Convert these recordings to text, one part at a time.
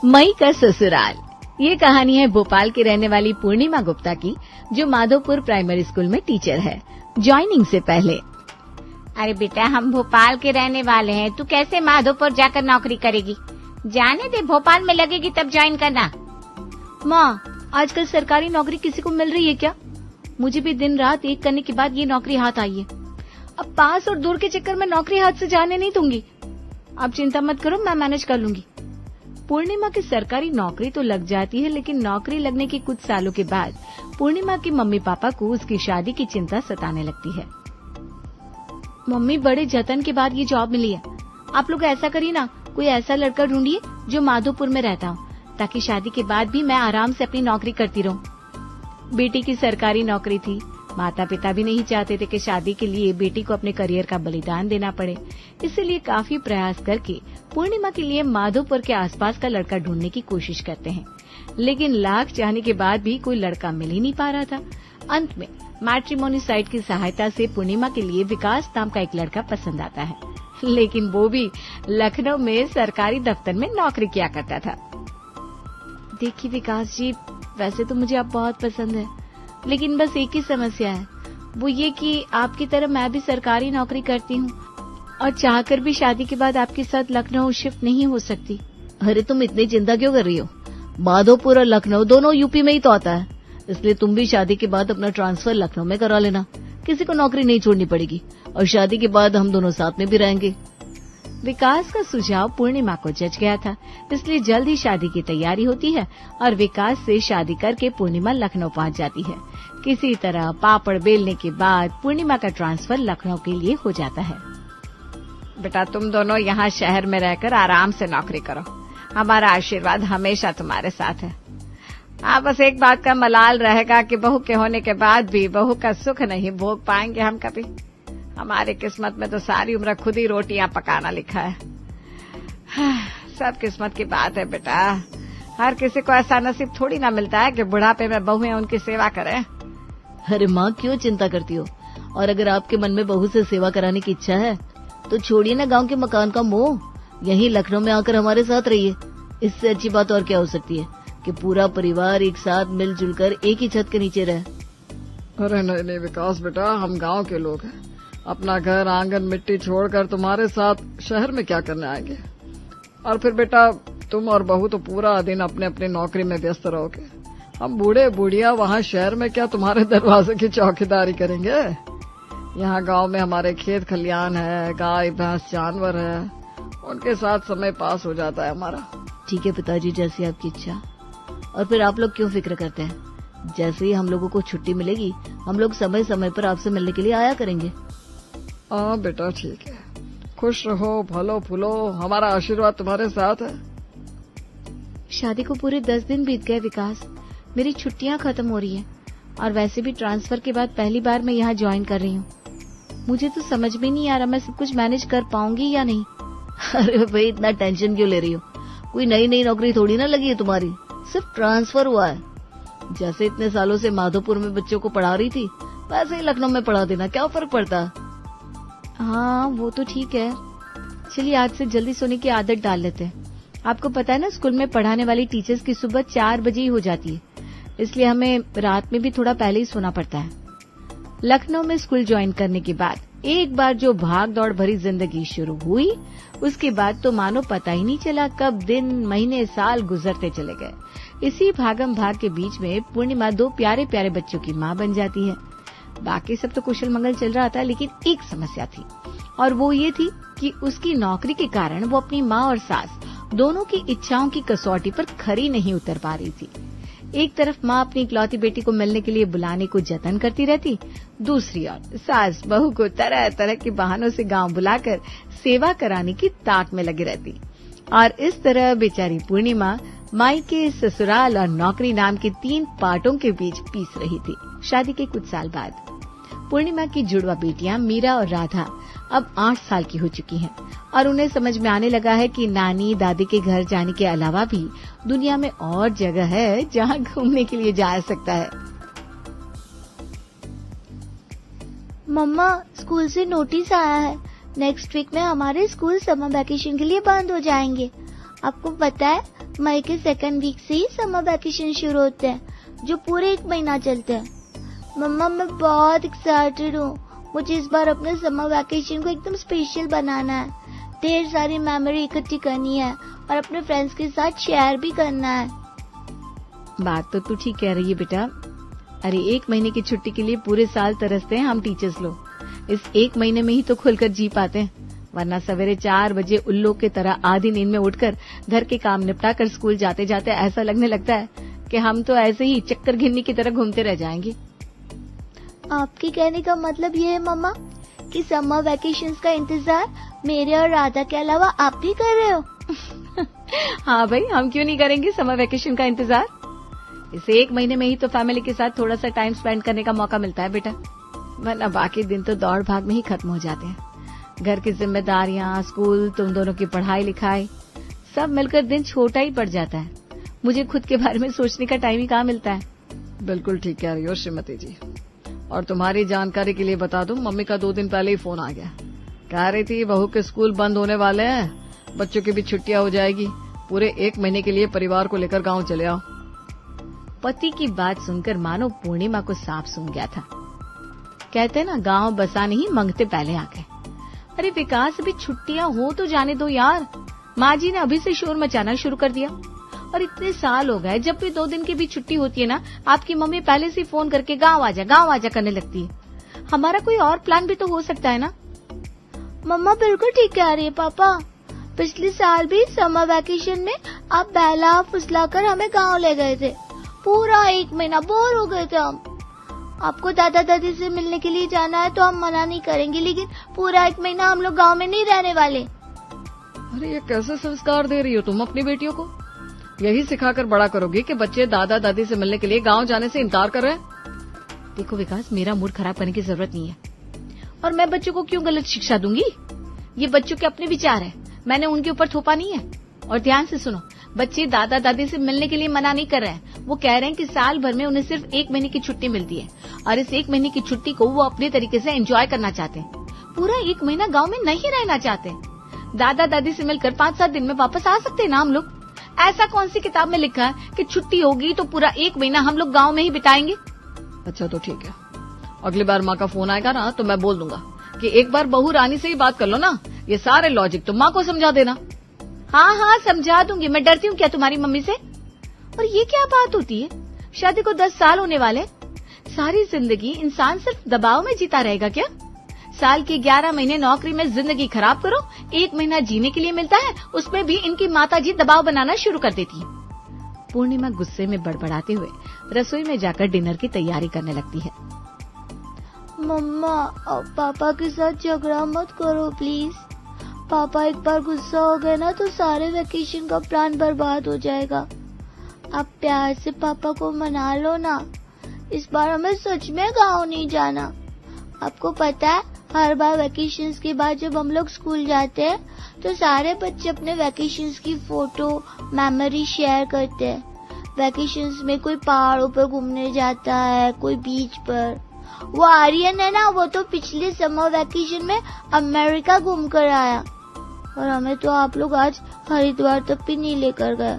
मई का ससुराल। ये कहानी है भोपाल की रहने वाली पूर्णिमा गुप्ता की, जो माधोपुर प्राइमरी स्कूल में टीचर है। ज्वाइनिंग से पहले, अरे बेटा, हम भोपाल के रहने वाले हैं, तू कैसे माधोपुर जाकर नौकरी करेगी? जाने दे, भोपाल में लगेगी तब ज्वाइन करना। माँ, आजकल सरकारी नौकरी किसी को मिल रही है क्या? मुझे भी दिन रात एक करने के बाद ये नौकरी हाथ आई है। अब पास और दूर के चक्कर में नौकरी हाथ से जाने नहीं दूंगी। आप चिंता मत करो, मैं मैनेज कर लूंगी। पूर्णिमा की सरकारी नौकरी तो लग जाती है, लेकिन नौकरी लगने के कुछ सालों के बाद पूर्णिमा के मम्मी पापा को उसकी शादी की चिंता सताने लगती है। मम्मी, बड़े जतन के बाद ये जॉब मिली है। आप लोग ऐसा करिए ना, कोई ऐसा लड़का ढूंढिए जो माधोपुर में रहता हो, ताकि शादी के बाद भी मैं आराम से अपनी नौकरी करती रहूं। बेटी की सरकारी नौकरी थी। माता पिता भी नहीं चाहते थे कि शादी के लिए बेटी को अपने करियर का बलिदान देना पड़े। इसलिए काफी प्रयास करके पूर्णिमा के लिए माधोपुर के आसपास का लड़का ढूंढने की कोशिश करते हैं, लेकिन लाख चाहने के बाद भी कोई लड़का मिल ही नहीं पा रहा था। अंत में मैट्रिमोनी साइट की सहायता से पूर्णिमा के लिए विकास नाम का एक लड़का पसंद आता है, लेकिन वो भी लखनऊ में सरकारी दफ्तर में नौकरी किया करता था। देखिए विकास जी, वैसे तो मुझे आप बहुत पसंद है, लेकिन बस एक ही समस्या है, वो ये कि आपकी तरह मैं भी सरकारी नौकरी करती हूँ और चाहकर भी शादी के बाद आपके साथ लखनऊ शिफ्ट नहीं हो सकती। अरे तुम इतनी चिंता क्यों कर रही हो? माधोपुर और लखनऊ दोनों यूपी में ही तो आता है, इसलिए तुम भी शादी के बाद अपना ट्रांसफर लखनऊ में करा लेना। किसी को नौकरी नहीं छोड़नी पड़ेगी और शादी के बाद हम दोनों साथ में भी रहेंगे। विकास का सुझाव पूर्णिमा को जच गया था, इसलिए जल्द ही शादी की तैयारी होती है और विकास से शादी करके पूर्णिमा लखनऊ पहुंच जाती है। किसी तरह पापड़ बेलने के बाद पूर्णिमा का ट्रांसफर लखनऊ के लिए हो जाता है। बेटा, तुम दोनों यहाँ शहर में रहकर आराम से नौकरी करो, हमारा आशीर्वाद हमेशा तुम्हारे साथ है। हाँ, बस एक बात का मलाल रहेगा कि बहू के होने के बाद भी बहू का सुख नहीं भोग पाएंगे हम कभी। हमारी किस्मत में तो सारी उम्र खुद ही रोटियां पकाना लिखा है। सब किस्मत की बात है बेटा, हर किसी को ऐसा नसीब थोड़ी ना मिलता है कि बुढ़ापे में बहुएं उनकी सेवा करें। अरे माँ, क्यों चिंता करती हो? और अगर आपके मन में बहू से सेवा कराने की इच्छा है तो छोड़िए ना गांव के मकान का मोह, यहीं लखनऊ में आकर हमारे साथ रहिए। इससे अच्छी बात और क्या हो सकती है कि पूरा परिवार एक साथ मिलजुल कर एक ही छत के नीचे रहे। अरे नहीं विकास बेटा, हम गांव के लोग हैं, अपना घर आंगन मिट्टी छोड़कर तुम्हारे साथ शहर में क्या करने आएंगे? और फिर बेटा, तुम और बहू तो पूरा दिन अपने अपने नौकरी में व्यस्त रहोगे। हम बूढ़े बूढ़िया वहाँ शहर में क्या तुम्हारे दरवाजे की चौकीदारी करेंगे? यहाँ गांव में हमारे खेत खलियान है, गाय भैंस जानवर है, उनके साथ समय पास हो जाता है हमारा। ठीक है पिताजी, जैसी आपकी इच्छा। और फिर आप लोग क्यों फिक्र करते हैं? जैसे ही हम लोगों को छुट्टी मिलेगी, हम लोग समय समय पर आपसे मिलने के लिए आया करेंगे। हाँ बेटा, ठीक है, खुश रहो, फलो फूलो, हमारा आशीर्वाद तुम्हारे साथ है। शादी को पूरे 10 दिन बीत गए विकास, मेरी छुट्टियां खत्म हो रही हैं और वैसे भी ट्रांसफर के बाद पहली बार मैं यहाँ ज्वाइन कर रही हूँ। मुझे तो समझ में नहीं आ रहा मैं सब कुछ मैनेज कर पाऊंगी या नहीं। अरे भाई, इतना टेंशन क्यों ले रही हो? कोई नई नौकरी थोड़ी ना लगी है तुम्हारी, सिर्फ ट्रांसफर हुआ है। जैसे इतने सालों से माधोपुर में बच्चों को पढ़ा रही थी, वैसे ही लखनऊ में पढ़ा देना, क्या फर्क पड़ता है? हाँ, वो तो ठीक है। चलिए आज से जल्दी सोने की आदत डाल लेते हैं। आपको पता है ना, स्कूल में पढ़ाने वाली टीचर्स की सुबह 4 बजे ही हो जाती है, इसलिए हमें रात में भी थोड़ा पहले ही सोना पड़ता है। लखनऊ में स्कूल ज्वाइन करने के बाद एक बार जो भाग दौड़ भरी जिंदगी शुरू हुई, उसके बाद तो मानो पता ही नहीं चला कब दिन महीने साल गुजरते चले गए। इसी भागम भाग के बीच में पूर्णिमा 2 प्यारे प्यारे बच्चों की माँ बन जाती है। बाकी सब तो कुशल मंगल चल रहा था, लेकिन एक समस्या थी, और वो ये थी कि उसकी नौकरी के कारण वो अपनी माँ और सास दोनों की इच्छाओं की कसौटी पर खरी नहीं उतर पा रही थी। एक तरफ माँ अपनी इकलौती बेटी को मिलने के लिए बुलाने को जतन करती रहती, दूसरी ओर सास बहू को तरह तरह के बहानों से गांव बुलाकर सेवा कराने की ताक में लगी रहती। और इस तरह बेचारी पूर्णिमा मायके, ससुराल और नौकरी नाम के 3 पार्टों के बीच पीस रही थी। शादी के कुछ साल बाद पूर्णिमा की जुड़वा बेटियां मीरा और राधा अब 8 साल की हो चुकी हैं और उन्हें समझ में आने लगा है कि नानी दादी के घर जाने के अलावा भी दुनिया में और जगह है जहां घूमने के लिए जा सकता है। मम्मा, स्कूल से नोटिस आया है, नेक्स्ट वीक में हमारे स्कूल समर वैकेशन के लिए बंद हो जाएंगे। आपको पता है, मई के सेकंड वीक से ही समर वैकेशन शुरू होते हैं, जो पूरे 1 महीना चलते हैं। मम्मा मैं बहुत एक्साइटेड हूँ। मुझे इस बार अपने समर वैकेशन को एकदम स्पेशल बनाना है, ढेर सारी मेमोरी इकट्ठी करनी है और अपने फ्रेंड्स के साथ शेयर भी करना है। बात तो तू ठीक कह रही है बेटा। अरे 1 महीने की छुट्टी के लिए पूरे साल तरसते हैं हम टीचर्स लोग। इस 1 महीने में ही तो खुलकर जी पाते हैं, वरना सवेरे 4 बजे उल्लू की तरह आधी नींद में उठकर घर के काम निपटा कर स्कूल जाते जाते ऐसा लगने लगता है कि हम तो ऐसे ही चक्कर घिन्नी की तरह घूमते रह जाएंगे। आपके कहने का मतलब ये है मम्मा कि समर वैकेशंस का इंतजार मेरे और राधा के अलावा आप भी कर रहे हो? हाँ भाई, हम क्यों नहीं करेंगे समर वैकेशन का इंतजार। इस 1 महीने में ही तो फैमिली के साथ थोड़ा सा टाइम स्पेंड करने का मौका मिलता है बेटा, वरना बाकी दिन तो दौड़ भाग में ही खत्म हो जाते हैं। घर की जिम्मेदारियां, स्कूल, तुम दोनों की पढ़ाई लिखाई, सब मिलकर दिन छोटा ही पड़ जाता है। मुझे खुद के बारे में सोचने का टाइम ही कहाँ मिलता है। बिल्कुल ठीक कह रही हो श्रीमती जी। और तुम्हारी जानकारी के लिए बता दूं, मम्मी का 2 दिन पहले ही फोन आ गया। कह रही थी बहू के स्कूल बंद होने वाले हैं, बच्चों की भी छुट्टियां हो जाएगी, पूरे 1 महीने के लिए परिवार को लेकर गांव चले आओ। पति की बात सुनकर मानो पूर्णिमा को सांप सूंघ गया था। कहते ना, गांव बसा नहीं मंगते पहले आ गए। अरे विकास, अभी छुट्टियां हो तो जाने दो यार। माँ जी ने अभी से शोर मचाना शुरू कर दिया। और इतने साल हो गए, जब भी 2 दिन की भी छुट्टी होती है ना, आपकी मम्मी पहले से फोन करके गांव आजा करने लगती है। हमारा कोई और प्लान भी तो हो सकता है ना। मम्मा बिल्कुल ठीक कह रही है पापा। पिछले साल भी समर वैकेशन में आप बहला फुसलाकर हमें गांव ले गए थे। पूरा 1 महीना बोर हो गए थे हम। आपको दादा दादी से मिलने के लिए जाना है तो हम मना नहीं करेंगे, लेकिन पूरा 1 महीना हम लोग गांव में नहीं रहने वाले। अरे ये कैसे संस्कार दे रही हो तुम अपनी बेटियों को? यही सिखाकर बड़ा करोगी कि बच्चे दादा दादी से मिलने के लिए गांव जाने से इनकार कर रहे हैं? देखो विकास, मेरा मूड खराब करने की जरूरत नहीं है, और मैं बच्चों को क्यों गलत शिक्षा दूंगी। ये बच्चों के अपने विचार है, मैंने उनके ऊपर थोपा नहीं है। और ध्यान से सुनो, बच्चे दादा दादी से मिलने के लिए मना नहीं कर रहे हैं। वो कह रहे हैं कि साल भर में उन्हें सिर्फ 1 महीने की छुट्टी मिलती है, और इस 1 महीने की छुट्टी को वो अपने तरीके से एंजॉय करना चाहते हैं। पूरा 1 महीना गांव में नहीं रहना चाहते। दादा दादी से मिलकर 5-7 दिन में वापस आ सकते हैं ना हम लोग। ऐसा कौन सी किताब में लिखा है कि छुट्टी होगी तो पूरा 1 महीना हम लोग गांव में ही बिताएंगे? अच्छा तो ठीक है, अगली बार माँ का फोन आएगा ना तो मैं बोल दूंगा कि एक बार बहू रानी से ही बात कर लो ना। ये सारे लॉजिक तुम माँ को समझा देना। हाँ समझा दूंगी। मैं डरती हूँ क्या तुम्हारी मम्मी से? और ये क्या बात होती है? शादी को 10 साल होने वाले, सारी जिंदगी इंसान सिर्फ दबाव में जीता रहेगा क्या? साल के 11 महीने नौकरी में जिंदगी खराब करो, 1 महीना जीने के लिए मिलता है, उसमें भी इनकी माताजी दबाव बनाना शुरू कर देती है। पूर्णिमा गुस्से में बड़बड़ाते हुए रसोई में जाकर डिनर की तैयारी करने लगती है। मम्मा अब पापा के साथ झगड़ा मत करो प्लीज। पापा एक बार गुस्सा हो गए ना तो सारे वेकेशन का प्लान बर्बाद हो जाएगा। आप प्यार से पापा को मना लो ना। इस बार हमें सच में गाँव नहीं जाना। आपको पता है, हर बार वेकेशंस के बाद जब हम लोग स्कूल जाते हैं तो सारे बच्चे अपने वेकेशंस की फोटो मेमोरी शेयर करते हैं। वेकेशंस में कोई पहाड़ों पर घूमने जाता है, कोई बीच पर। वो आर्यन है ना, वो तो पिछले समर वेकेशन में अमेरिका घूम कर आया, और हमें तो आप लोग आज हरिद्वार तक भी नहीं लेकर गए।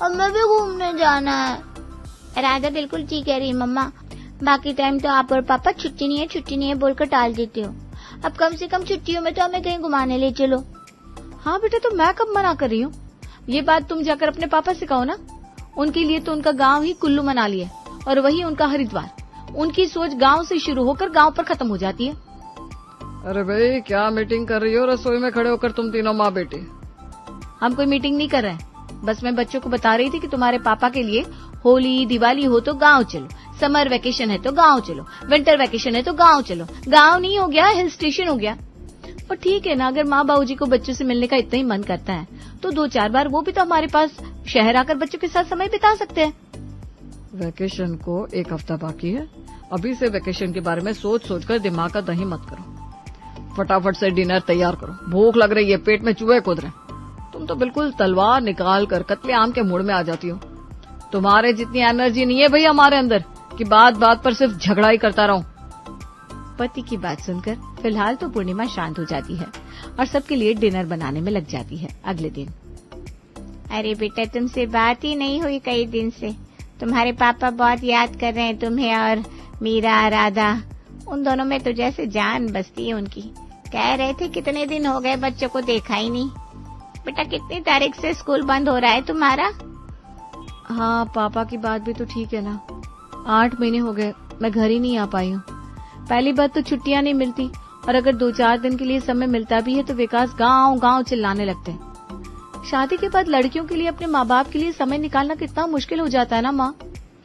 हमें भी घूमने जाना है। राधा बिल्कुल ठीक कह रही है मम्मा। बाकी टाइम तो आप और पापा छुट्टी नहीं है बोलकर टाल देते हो। अब कम से कम छुट्टियों में तो हमें कहीं घुमाने ले चलो। हाँ बेटा, तो मैं कब मना कर रही हूँ? ये बात तुम जाकर अपने पापा से कहो ना। उनके लिए तो उनका गांव ही कुल्लू मनाली है, और वही उनका हरिद्वार। उनकी सोच गांव से शुरू होकर गांव पर खत्म हो जाती है। अरे भाई, क्या मीटिंग कर रही हो रसोई में खड़े होकर तुम तीनों माँ बेटी? हम कोई मीटिंग नहीं कर रहे हैं, बस मैं बच्चों को बता रही थी कि तुम्हारे पापा के लिए होली दिवाली हो तो गांव चलो, समर वेकेशन है तो गांव चलो, विंटर वेकेशन है तो गांव चलो। गांव नहीं हो गया, हिल स्टेशन हो गया। और ठीक है ना, अगर माँ बाबूजी को बच्चों से मिलने का इतना ही मन करता है तो 2-4 बार वो भी तो हमारे पास शहर आकर बच्चों के साथ समय बिता सकते हैं। वैकेशन को 1 हफ्ता बाकी है। अभी से वैकेशन के बारे में सोच कर दिमाग का दही मत करो। फटाफट से डिनर तैयार करो, भूख लग रही है, पेट में चूहे कूद रहे। तुम तो बिल्कुल तलवार निकाल कर कत्ले आम के मूड में आ जाती हो। तुम्हारे जितनी एनर्जी नहीं है भाई हमारे अंदर कि बात बात पर सिर्फ झगड़ा ही करता रहूं। पति की बात सुनकर फिलहाल तो पूर्णिमा शांत हो जाती है और सबके लिए डिनर बनाने में लग जाती है। अगले दिन अरे बेटा, तुमसे बात ही नहीं हुई कई दिन से। तुम्हारे पापा बहुत याद कर रहे हैं तुम्हें, और मीरा, राधा, उन दोनों में तो जैसे जान बसती है उनकी। कह रहे थे कितने दिन हो गए बच्चों को देखा ही नहीं। बेटा, कितनी तारीख से स्कूल बंद हो रहा है तुम्हारा? हाँ, पापा की बात भी तो ठीक है ना। 8 महीने हो गए मैं घर ही नहीं आ पाई हूँ। पहली बात तो छुट्टियां नहीं मिलती, और अगर 2-4 दिन के लिए समय मिलता भी है तो विकास गांव गांव चिल्लाने लगते हैं। शादी के बाद लड़कियों के लिए अपने माँ बाप के लिए समय निकालना कितना मुश्किल हो जाता है ना माँ।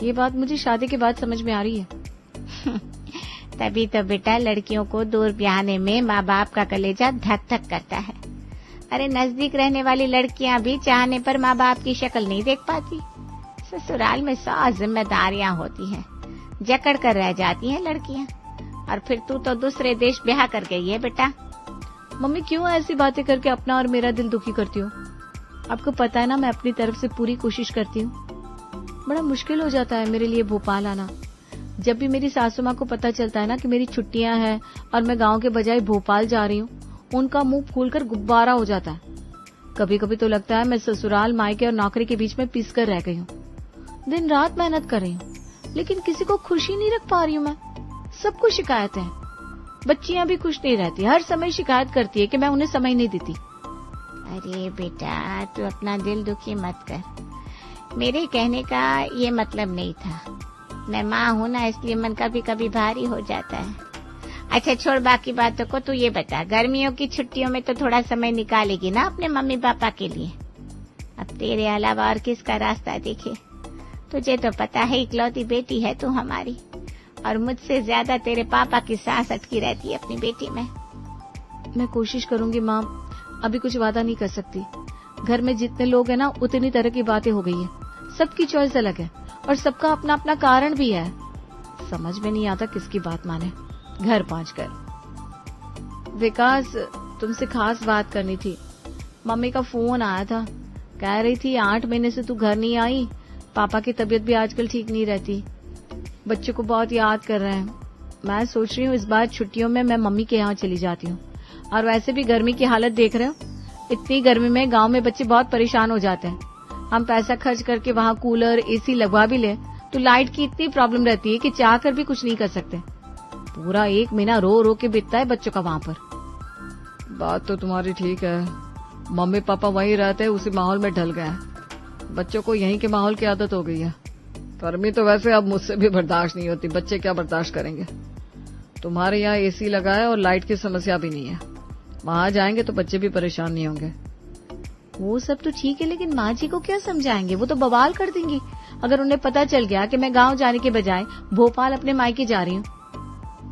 ये बात मुझे शादी के बाद समझ में आ रही है। तभी तो बेटा लड़कियों को दूर ब्याहने में माँ बाप का कलेजा धक धक करता है। अरे, नजदीक रहने वाली लड़कियां भी चाहने पर माँ बाप की शक्ल नहीं देख पाती। ससुराल में 100 जिम्मेदारियां होती हैं, जकड़ कर रह जाती हैं लड़कियां। और फिर तू तो दूसरे देश ब्याह कर गई है बेटा। मम्मी, क्यों ऐसी बातें करके अपना और मेरा दिल दुखी करती हो? आपको पता है ना, मैं अपनी तरफ से पूरी कोशिश करती हूँ। बड़ा मुश्किल हो जाता है मेरे लिए भोपाल आना। जब भी मेरी सासू माँ को पता चलता है ना कि मेरी छुट्टियां हैं और मैं गांव के बजाय भोपाल जा रही हूँ, उनका मुंह फूलकर गुब्बारा हो जाता है। कभी कभी तो लगता है मैं ससुराल, मायके और नौकरी के बीच में पिस कर रह गई हूँ। दिन रात मेहनत कर रही हूँ, लेकिन किसी को खुशी नहीं रख पा रही हूँ मैं। सबको शिकायतें हैं। बच्चियां भी खुश नहीं रहती, हर समय शिकायत करती है कि मैं उन्हें समय नहीं देती। अरे बेटा, तू अपना दिल दुखी मत कर। मेरे कहने का ये मतलब नहीं था। मैं माँ हूँ ना, इसलिए मन कभी कभी भारी हो जाता है। अच्छा, छोड़ बाकी बातों को। तू ये बता, गर्मियों की छुट्टियों में तो थोड़ा समय निकालेगी ना अपने मम्मी पापा के लिए? अब तेरे अलावा और किसका रास्ता देखे? तुझे तो पता है इकलौती बेटी है तू हमारी, और मुझसे ज्यादा तेरे पापा की सांस अटकी रहती है अपनी बेटी में। मैं कोशिश करूंगी माँ, अभी कुछ वादा नहीं कर सकती। घर में जितने लोग हैं ना, उतनी तरह की बातें हो गई है। सबकी चॉइस अलग है और सबका अपना अपना कारण भी है। समझ में नहीं आता किसकी बात माने। घर पहुंचकर, विकास, तुमसे खास बात करनी थी। मम्मी का फोन आया था, कह रही थी 8 महीने से तू घर नहीं आई, पापा की तबीयत भी आजकल ठीक नहीं रहती, बच्चों को बहुत याद कर रहे हैं। मैं सोच रही हूँ इस बार छुट्टियों में मैं मम्मी के यहाँ चली जाती हूँ। और वैसे भी गर्मी की हालत देख रहे हो, इतनी गर्मी में गांव में बच्चे बहुत परेशान हो जाते हैं। हम पैसा खर्च करके वहाँ कूलर, एसी लगवा भी ले तो लाइट की इतनी प्रॉब्लम रहती है कि चाह कर भी कुछ नहीं कर सकते। पूरा 1 महीना रो रो के बीतता है बच्चों का वहाँ पर। बात तो तुम्हारी ठीक है, मम्मी पापा वहीं रहते हैं, उसी माहौल में ढल गए हैं। बच्चों को यहीं के माहौल की आदत हो गई है। गर्मी तो वैसे अब मुझसे भी बर्दाश्त नहीं होती, बच्चे क्या बर्दाश्त करेंगे। तुम्हारे यहाँ एसी लगा है और लाइट की समस्या भी नहीं है। वहां जाएंगे तो बच्चे भी परेशान नहीं होंगे। वो सब तो ठीक है, लेकिन माँ जी को क्या समझाएंगे? वो तो बवाल कर देंगी अगर उन्हें पता चल गया कि मैं गांव जाने के बजाय भोपाल अपने मायके जा रही हूँ।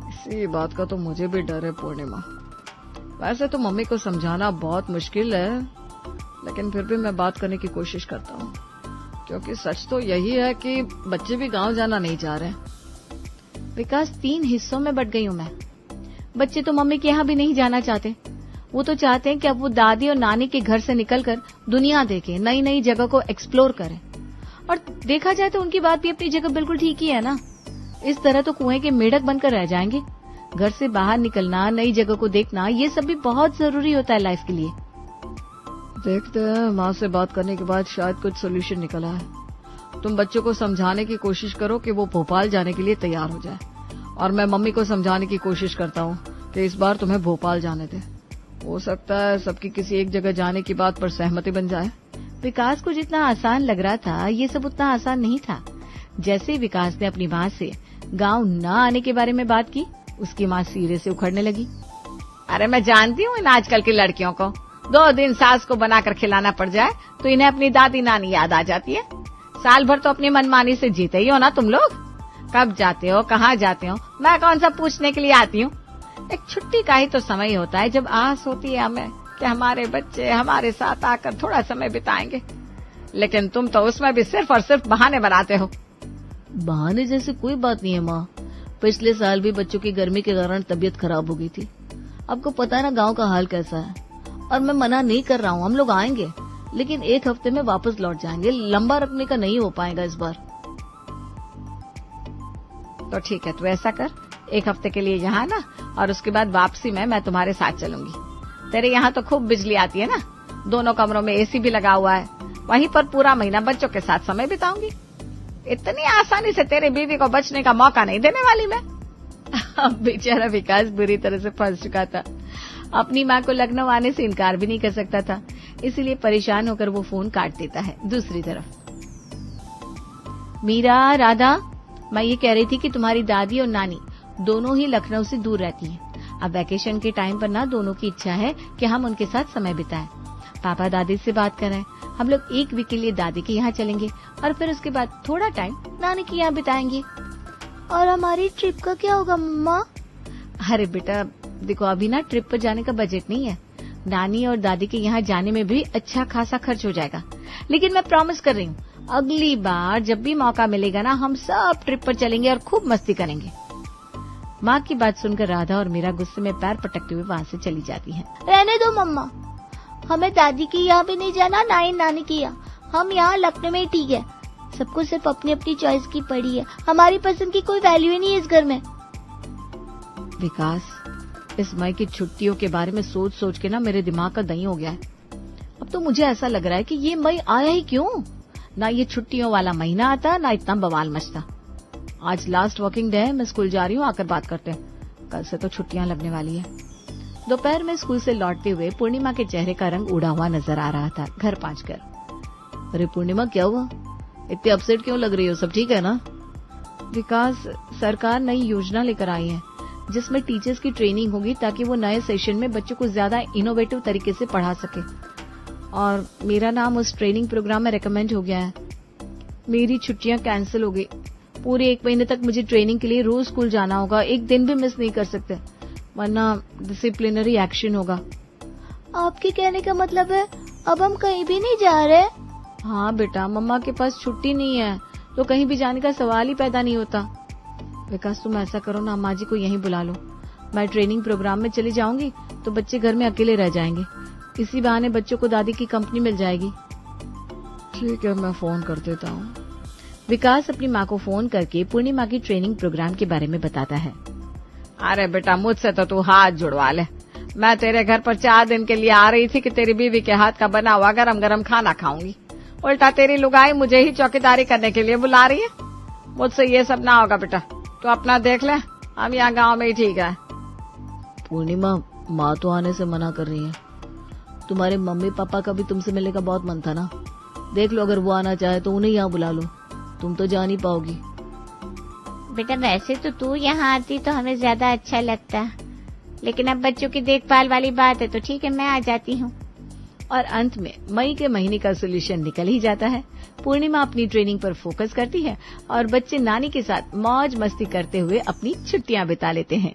इसी बात का तो मुझे भी डर है पूर्णिमा। वैसे तो मम्मी को समझाना बहुत मुश्किल है, लेकिन फिर भी मैं बात करने की कोशिश करता हूँ, क्योंकि सच तो यही है कि बच्चे भी गांव जाना नहीं चाह रहे। विकास, 3 हिस्सों में बट गई हूँ मैं। बच्चे तो मम्मी के यहाँ भी नहीं जाना चाहते। वो तो चाहते हैं कि अब वो दादी और नानी के घर से निकलकर दुनिया देखें, नई नई जगह को एक्सप्लोर करें। और देखा जाए तो उनकी बात भी अपनी जगह बिल्कुल ठीक ही है ना। इस तरह तो कुएं के मेढक बनकर रह जाएंगे। घर से बाहर निकलना, नई जगह को देखना, ये सब भी बहुत जरूरी होता है लाइफ के लिए। देखते हैं, माँ से बात करने के बाद शायद कुछ सोल्यूशन निकला है। तुम बच्चों को समझाने की कोशिश करो कि वो भोपाल जाने के लिए तैयार हो जाए, और मैं मम्मी को समझाने की कोशिश करता हूँ कि इस बार तुम्हें भोपाल जाने दे। हो सकता है सबकी किसी एक जगह जाने की बात पर सहमति बन जाए। विकास को जितना आसान लग रहा था, ये सब उतना आसान नहीं था। जैसे विकास ने अपनी माँ से गांव न आने के बारे में बात की, उसकी माँ सिरे से उखड़ने लगी। अरे, मैं जानती हूँ इन आजकल की लड़कियों को। 2 दिन सास को बनाकर खिलाना पड़ जाए तो इन्हें अपनी दादी नानी याद आ जाती है। साल भर तो अपनी मनमानी से जीते ही हो ना तुम लोग। कब जाते हो, कहाँ जाते हो, मैं कौन सा पूछने के लिए आती हूँ। एक छुट्टी का ही तो समय होता है जब आस होती है हमें कि हमारे बच्चे हमारे साथ आकर थोड़ा समय बिताएंगे, लेकिन तुम तो उसमें भी सिर्फ और सिर्फ बहाने बनाते हो। बहाने जैसे कोई बात नहीं है माँ। पिछले साल भी बच्चों की गर्मी के कारण तबीयत खराब हो गई थी। आपको पता है ना गांव का हाल कैसा है। और मैं मना नहीं कर रहा हूँ, हम लोग आएंगे, लेकिन 1 हफ्ते में वापस लौट जाएंगे। लंबा रखने का नहीं हो पाएगा इस बार। तो ठीक है, तू ऐसा कर, 1 हफ्ते के लिए यहाँ ना, और उसके बाद वापसी में मैं तुम्हारे साथ चलूंगी। तेरे यहाँ तो खूब बिजली आती है ना, दोनों कमरों में एसी भी लगा हुआ है, वहीं पर पूरा महीना बच्चों के साथ समय बिताऊंगी। इतनी आसानी से तेरे बीवी को बचने का मौका नहीं देने वाली मैं। अब बेचारा विकास बुरी तरह से फंस चुका था। अपनी माँ को लखनऊ आने से इनकार भी नहीं कर सकता था, इसीलिए परेशान होकर वो फोन काट देता है। दूसरी तरफ मीरा, राधा, मैं ये कह रही थी कि तुम्हारी दादी और नानी दोनों ही लखनऊ से दूर रहती हैं। अब वैकेशन के टाइम पर ना दोनों की इच्छा है कि हम उनके साथ समय बिताएं। पापा दादी से बात कर रहे हैं, हम लोग एक वीक के लिए दादी के यहाँ चलेंगे और फिर उसके बाद थोड़ा टाइम नानी के यहाँ बिताएंगे। और हमारी ट्रिप का क्या होगा मम्मा? अरे बेटा देखो, अभी ना ट्रिप पर जाने का बजट नहीं है। नानी और दादी के यहाँ जाने में भी अच्छा खासा खर्च हो जाएगा, लेकिन मैं प्रॉमिस कर रही हूँ अगली बार जब भी मौका मिलेगा ना हम सब ट्रिप पर चलेंगे और खूब मस्ती करेंगे। माँ की बात सुनकर राधा और मीरा गुस्से में पैर पटकते हुए वहाँ से चली जाती हैं। रहने दो मम्मा, हमें दादी के यहाँ भी नहीं जाना, ना ही नानी के यहाँ। हम यहाँ लखनऊ में ही ठीक है। सबको सिर्फ अपनी अपनी चॉइस की पड़ी है, हमारी पसंद की कोई वैल्यू ही नहीं है इस घर में। विकास, इस मई की छुट्टियों के बारे में सोच सोच के ना मेरे दिमाग का दही हो गया है। अब तो मुझे ऐसा लग रहा है कि ये मई आया ही क्यों। ना ये छुट्टियों वाला महीना आता, ना इतना बवाल मचता। आज लास्ट वर्किंग डे है, मैं स्कूल जा रही हूँ, आकर बात करते हैं। कल से तो छुट्टियां लगने वाली है। दोपहर में स्कूल से लौटते हुए पूर्णिमा के चेहरे का रंग उड़ा हुआ नजर आ रहा था घर पहुंचकर। अरे पूर्णिमा, क्या हुआ? इतनी अपसेट क्यों लग रही हो? सब ठीक है ना? विकास, सरकार नई योजना लेकर आई है जिसमें टीचर्स की ट्रेनिंग होगी ताकि वो नए सेशन में बच्चों को ज्यादा इनोवेटिव तरीके से पढ़ा सके, और मेरा नाम उस ट्रेनिंग प्रोग्राम में रिकमेंड हो गया है। मेरी छुट्टियां कैंसिल हो गई। पूरे 1 महीने तक मुझे ट्रेनिंग के लिए रोज स्कूल जाना होगा, एक दिन भी मिस नहीं कर सकते, वरना डिसिप्लिनरी एक्शन होगा। आपके कहने का मतलब है अब हम कहीं भी नहीं जा रहे? हाँ बेटा, मम्मा के पास छुट्टी नहीं है तो कहीं भी जाने का सवाल ही पैदा नहीं होता। विकास, तुम ऐसा करो ना, अम्मा जी को यहीं बुला लो। मैं ट्रेनिंग प्रोग्राम में चली जाऊंगी तो बच्चे घर में अकेले रह जाएंगे। इसी बहाने बच्चों को दादी की कंपनी मिल जाएगी। ठीक है, मैं फोन कर देता हूँ। विकास अपनी माँ को फोन करके पूर्णिमा की ट्रेनिंग प्रोग्राम के बारे में बताता है। अरे बेटा, मुझसे तो तू हाथ जुड़वा ले। मैं तेरे घर पर 4 दिन के लिए आ रही थी कि तेरी बीवी के हाथ का बना हुआ गरम गरम खाना खाऊंगी। उल्टा तेरी लुगाई मुझे ही चौकीदारी करने के लिए बुला रही है। मुझसे ये सब ना होगा बेटा, तो अपना देख ले, हम यहाँ गाँव में ही ठीक है। पूर्णिमा, माँ तो आने से मना कर रही है। तुम्हारे मम्मी पापा का भी तुमसे मिलने का बहुत मन था ना। देख लो, अगर वो आना चाहे तो उन्हें यहाँ बुला लो, तुम तो जा नहीं पाओगी। बेटा वैसे तो तू यहाँ आती तो हमें ज्यादा अच्छा लगता, लेकिन अब बच्चों की देखभाल वाली बात है तो ठीक है, मैं आ जाती हूँ। और अंत में मई के महीने का सोल्यूशन निकल ही जाता है। पूर्णिमा अपनी ट्रेनिंग पर फोकस करती है और बच्चे नानी के साथ मौज मस्ती करते हुए अपनी छुट्टियां बिता लेते हैं।